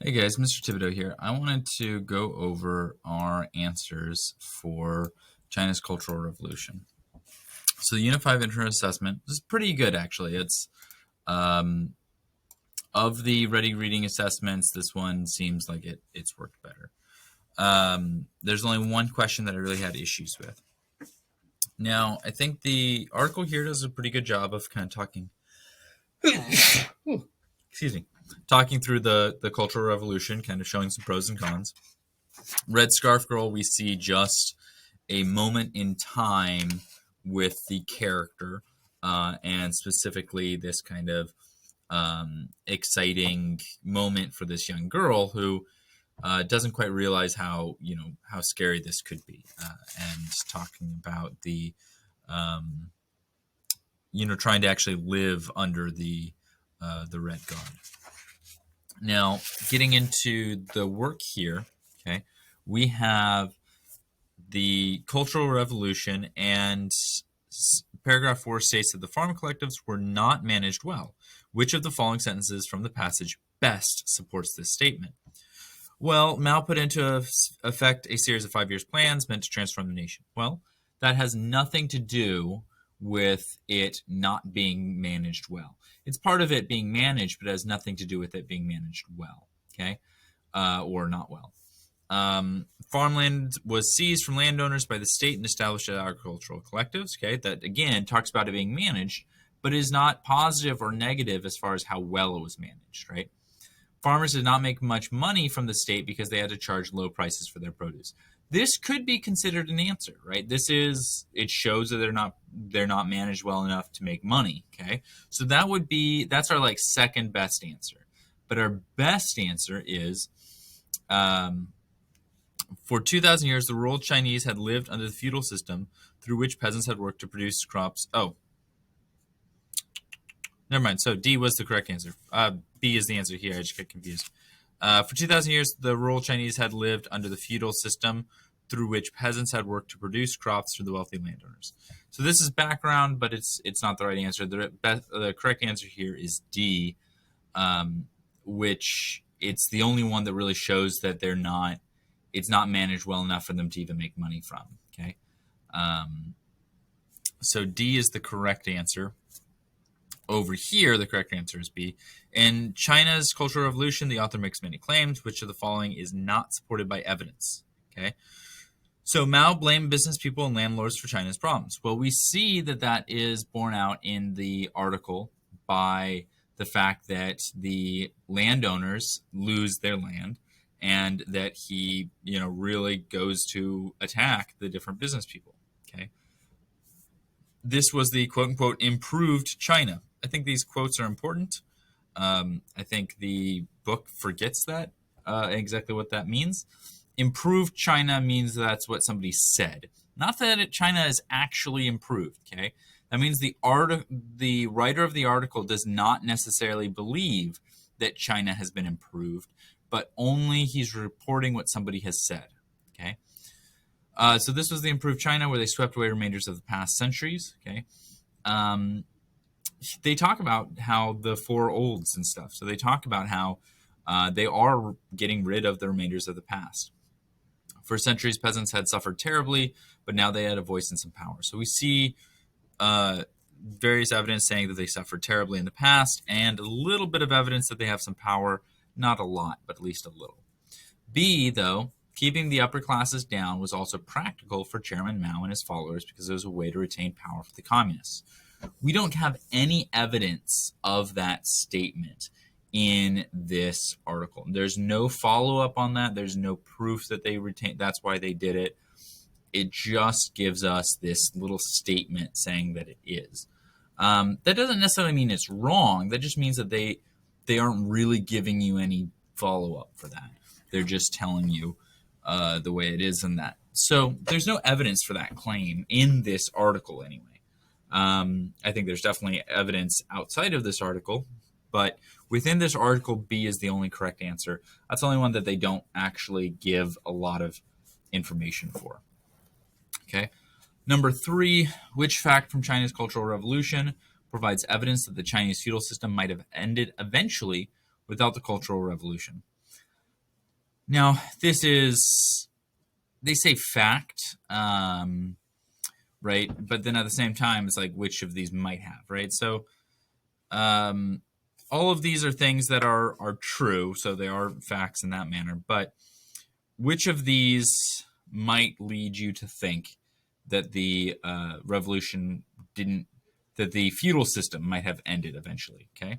Hey guys, Mr. Thibodeau here. I wanted to go over our answers for China's Cultural Revolution. So the Unit 5 Intro Assessment is pretty good, actually. It's of the ready reading assessments, this one seems like it's worked better. There's only one question that I really had issues with. Now, I think the article here does a pretty good job of kind of talking excuse me, talking through the Cultural Revolution, kind of showing some pros and cons. Red Scarf Girl, we see just a moment in time with the character, and specifically this kind of exciting moment for this young girl who doesn't quite realize how scary this could be, and talking about the trying to actually live under the Red God. Now, getting into the work here, okay, we have the Cultural Revolution, and paragraph 4 states that the farm collectives were not managed well. Which of the following sentences from the passage best supports this statement? Well, Mao put into effect a series of 5 years plans meant to transform the nation. Well, that has nothing to do with it not being managed well. It's part of it being managed, but it has nothing to do with it being managed well, okay, or not well. Farmland was seized from landowners by the state and established as agricultural collectives, okay, that again talks about it being managed, but is not positive or negative as far as how well it was managed, right? Farmers did not make much money from the state because they had to charge low prices for their produce. This could be considered an answer, right? It shows that they're not managed well enough to make money, okay? So that's our like second best answer. But our best answer is for 2,000 years, the rural Chinese had lived under the feudal system through which peasants had worked to produce crops. Oh, never mind. So D was the correct answer. B is the answer here. I just get confused. For 2,000 years, the rural Chinese had lived under the feudal system through which peasants had worked to produce crops for the wealthy landowners. So this is background, but it's not the right answer. The correct answer here is D, which it's the only one that really shows that it's not managed well enough for them to even make money from. Okay, so D is the correct answer. Over here, the correct answer is B. In China's Cultural Revolution, the author makes many claims. Which of the following is not supported by evidence? Okay, so Mao blamed business people and landlords for China's problems. Well, we see that is borne out in the article by the fact that the landowners lose their land, and that he, really goes to attack the different business people. Okay, this was the quote-unquote improved China. I think these quotes are important. I think the book forgets that, exactly what that means. Improved China means that's what somebody said. Not that China is actually improved, okay? That means the writer of the article does not necessarily believe that China has been improved, but only he's reporting what somebody has said, okay? So this was the improved China, where they swept away remainders of the past centuries, okay? They talk about how the four olds and stuff. So they talk about how they are getting rid of the remainders of the past. For centuries, peasants had suffered terribly, but now they had a voice and some power. So we see various evidence saying that they suffered terribly in the past, and a little bit of evidence that they have some power. Not a lot, but at least a little. B, though, keeping the upper classes down was also practical for Chairman Mao and his followers because it was a way to retain power for the communists. We don't have any evidence of that statement in this article. There's no follow-up on that. There's no proof that they retained. That's why they did it. It just gives us this little statement saying that it is. That doesn't necessarily mean it's wrong. That just means that they aren't really giving you any follow-up for that. They're just telling you the way it is in that. So there's no evidence for that claim in this article anyway. I think there's definitely evidence outside of this article, but within this article, B is the only correct answer. That's the only one that they don't actually give a lot of information for. Okay. Number 3, which fact from China's Cultural Revolution provides evidence that the Chinese feudal system might have ended eventually without the Cultural Revolution? Now, this is, they say fact, right? But then at the same time, it's like which of these might have, right? So all of these are things that are true, so they are facts in that manner. But which of these might lead you to think that the revolution didn't, that the feudal system might have ended eventually? Okay,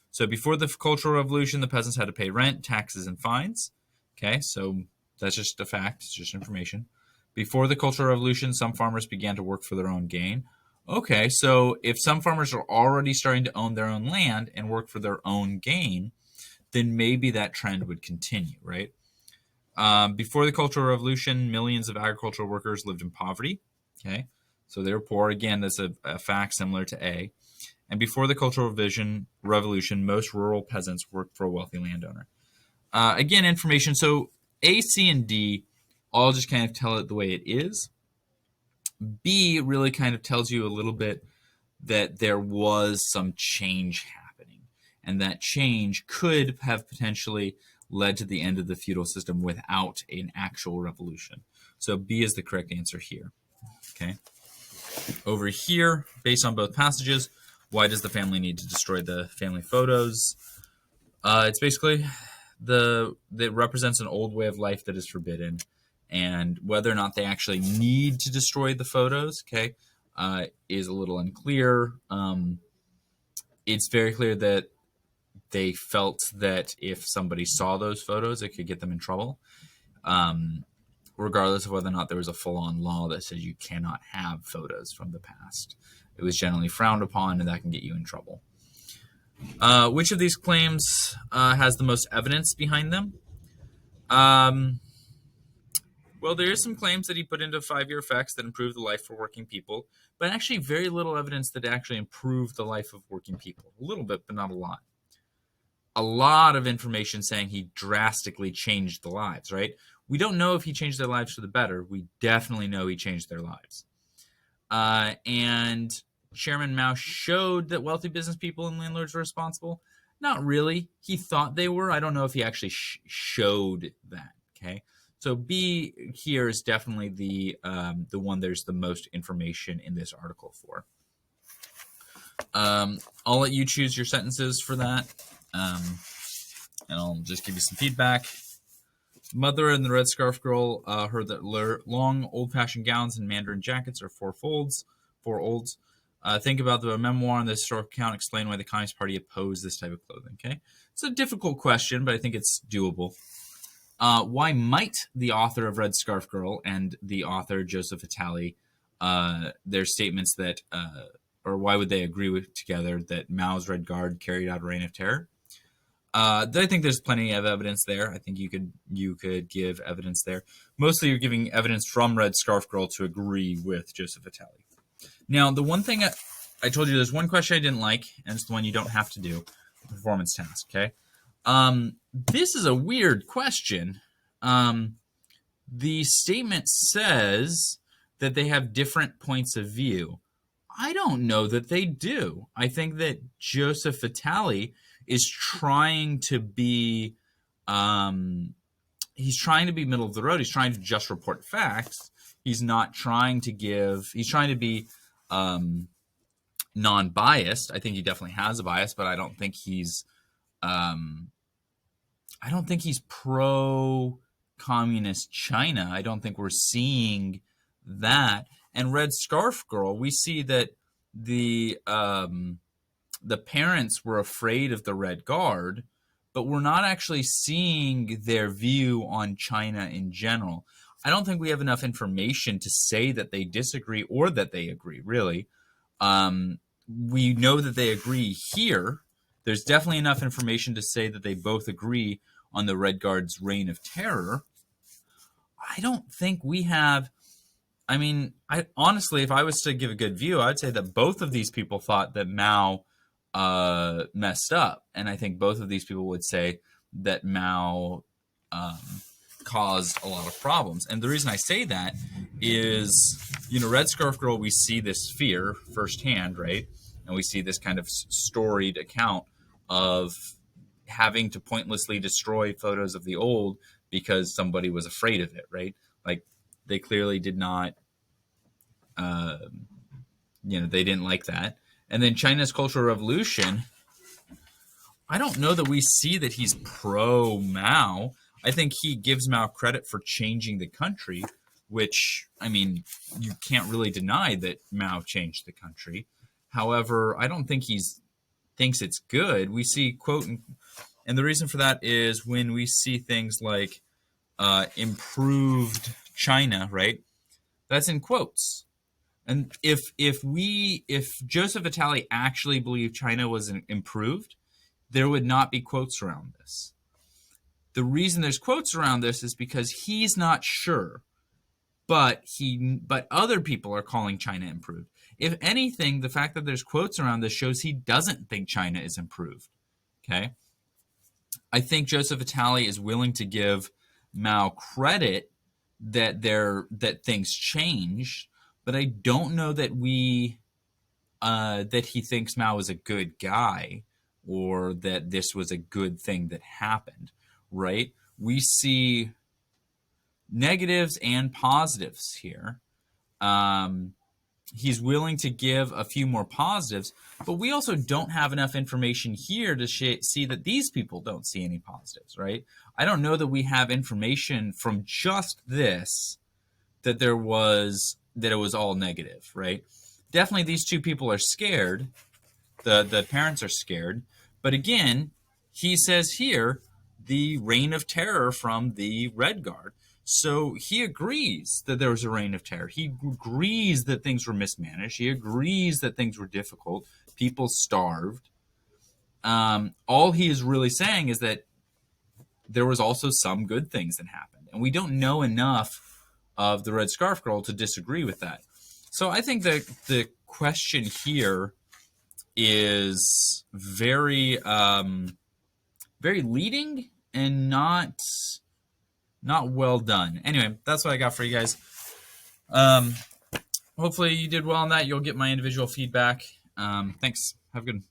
so before the Cultural Revolution, the peasants had to pay rent, taxes, and fines. Okay, so that's just a fact, it's just information. Before the Cultural Revolution, some farmers began to work for their own gain. Okay, so if some farmers are already starting to own their own land and work for their own gain, then maybe that trend would continue, right? Before the Cultural Revolution, millions of agricultural workers lived in poverty. Okay, so they were poor. Again, that's a fact similar to A. And before the Cultural Revolution, most rural peasants worked for a wealthy landowner. Again, information. So A, C, and D all just kind of tell it the way it is. B really kind of tells you a little bit that there was some change happening, and that change could have potentially led to the end of the feudal system without an actual revolution. So B is the correct answer here. Okay. Over here, based on both passages, why does the family need to destroy the family photos? It's basically that represents an old way of life that is forbidden, and whether or not they actually need to destroy the photos, okay, is a little unclear. It's very clear that they felt that if somebody saw those photos, it could get them in trouble, regardless of whether or not there was a full-on law that says you cannot have photos from the past. It was generally frowned upon, and that can get you in trouble. Which of these claims has the most evidence behind them? Well, there is some claims that he put into 5-year effects that improved the life for working people, but actually very little evidence that actually improved the life of working people. A little bit, but not a lot. A lot of information saying he drastically changed the lives, right? We don't know if he changed their lives for the better. We definitely know he changed their lives. And Chairman Mao showed that wealthy business people and landlords were responsible. Not really. He thought they were. I don't know if he actually showed that. Okay, so B here is definitely the one there's the most information in this article for. I'll let you choose your sentences for that, and I'll just give you some feedback. Mother and the Red Scarf Girl heard that long, old-fashioned gowns and Mandarin jackets are four olds. Think about the memoir and the historical account. Explain why the Communist Party opposed this type of clothing. Okay, it's a difficult question, but I think it's doable. Why might the author of Red Scarf Girl and the author Joseph Attali, their statements that, or why would they agree with together that Mao's Red Guard carried out a reign of terror? I think there's plenty of evidence there. I think you could give evidence there. Mostly, you're giving evidence from Red Scarf Girl to agree with Joseph Attali. Now, the one thing I told you, there's one question I didn't like, and it's the one you don't have to do, the performance task. Okay, this is a weird question. The statement says that they have different points of view. I don't know that they do. I think that Joseph Attali is trying to be he's trying to be middle of the road. He's trying to just report facts. He's not trying to he's trying to be non-biased. I think he definitely has a bias, but I don't think he's pro-communist China. I don't think we're seeing that. And Red Scarf Girl, we see that the parents were afraid of the Red Guard, but we're not actually seeing their view on China in general. I don't think we have enough information to say that they disagree or that they agree, really. We know that they agree here. There's definitely enough information to say that they both agree on the Red Guard's reign of terror. I don't think we have... I mean, honestly, if I was to give a good view, I'd say that both of these people thought that Mao messed up. And I think both of these people would say that Mao caused a lot of problems. And the reason I say that is, Red Scarf Girl, we see this fear firsthand, right? And we see this kind of storied account of having to pointlessly destroy photos of the old because somebody was afraid of it, right? Like they clearly did not, they didn't like that. And then China's Cultural Revolution, I don't know that we see that he's pro Mao. I think he gives Mao credit for changing the country, which, I mean, you can't really deny that Mao changed the country. However, I don't think he's thinks it's good. We see quote, and the reason for that is when we see things like improved China, right? That's in quotes. And if Joseph Vitale actually believed China was improved, there would not be quotes around this. The reason there's quotes around this is because he's not sure, but other people are calling China improved. If anything, the fact that there's quotes around this shows he doesn't think China is improved. Okay? I think Joseph Vitale is willing to give Mao credit that things changed, but I don't know that that he thinks Mao is a good guy or that this was a good thing that happened, right? We see negatives and positives here. He's willing to give a few more positives, but we also don't have enough information here to see that these people don't see any positives, right? I don't know that we have information from just this that it was all negative, right? Definitely these two people are scared. The parents are scared. But again, he says here, the reign of terror from the Red Guard. So he agrees that there was a reign of terror. He agrees that things were mismanaged. He agrees that things were difficult. People starved. All he is really saying is that there was also some good things that happened. And we don't know enough of the Red Scarf Girl to disagree with that. So I think that the question here is very, very leading and not well done. Anyway, that's what I got for you guys. Hopefully you did well on that. You'll get my individual feedback. Thanks. Have a good one.